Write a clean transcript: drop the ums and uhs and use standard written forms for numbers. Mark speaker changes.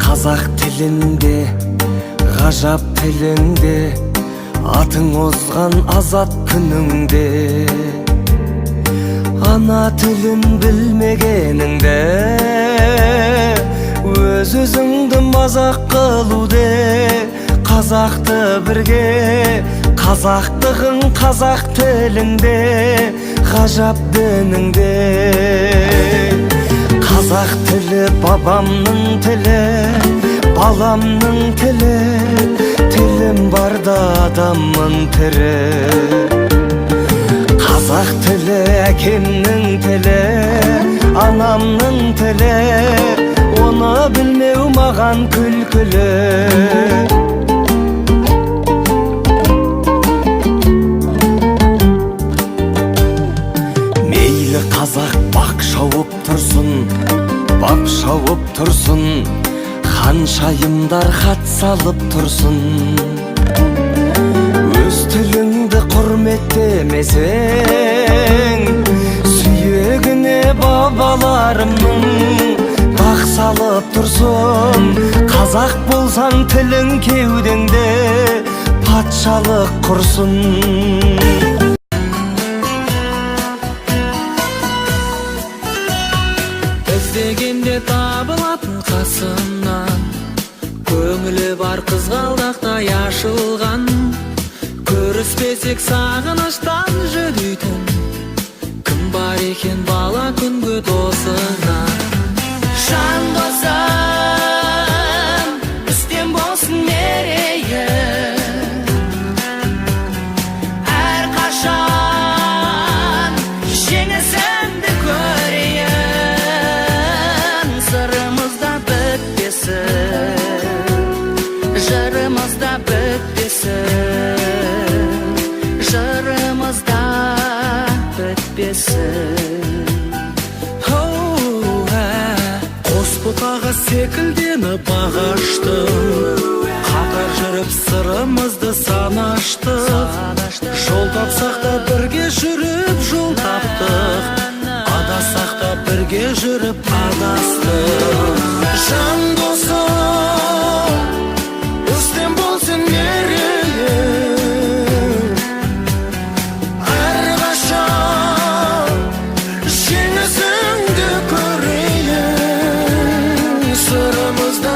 Speaker 1: Қазақ тілінде, ғажап тіліңде, атың озған азат күніңде. Ана тілін білмегеніңде, өз-өзіңді мазақ қылуде. Қазақты бірге, қазақтығың қазақ тіліңде, ғажап дініңде. Қазақ тілі бабамның тілі, баламның тілі, тілім барда адаммын тірі. Қазақ тілі әкемнің тілі, анамның тілі, оны білмеу маған күлкілі. Мейлі қазақ бақ шауып тұрсын, бап шауып тұрсын, ханшайымдар хат салып тұрсын. Өз тіліңді құрметтемесең, сүйегіне бабаларымның бақ салып тұрсын. Қазақ болсаң тілің кеудеңде патшалық құрсын.
Speaker 2: Іздегенде табылатын қасымнан, көңілі бар қызғалдақтай ашылған. Көріспесек сағыныштан жүдейтін, кім бар екен бала күнгі досыңа. Жан досым, үстем болсын мерейі, әрқашан жеңісіңді көрейін. Сырымызда бітпесін, жырымызда бітпесін, жырымызда бітпесін. Қос бұтаға секілденіп ағаштың, қатар жүріп сырымызды санаштық. Жол тапсақ та бірге жүріп жол таптық, адасақ та бірге жүріп адастық. Жан досым, үстем болсын мерейі, әрқашан жеңісіңді көрейін. Сырымызда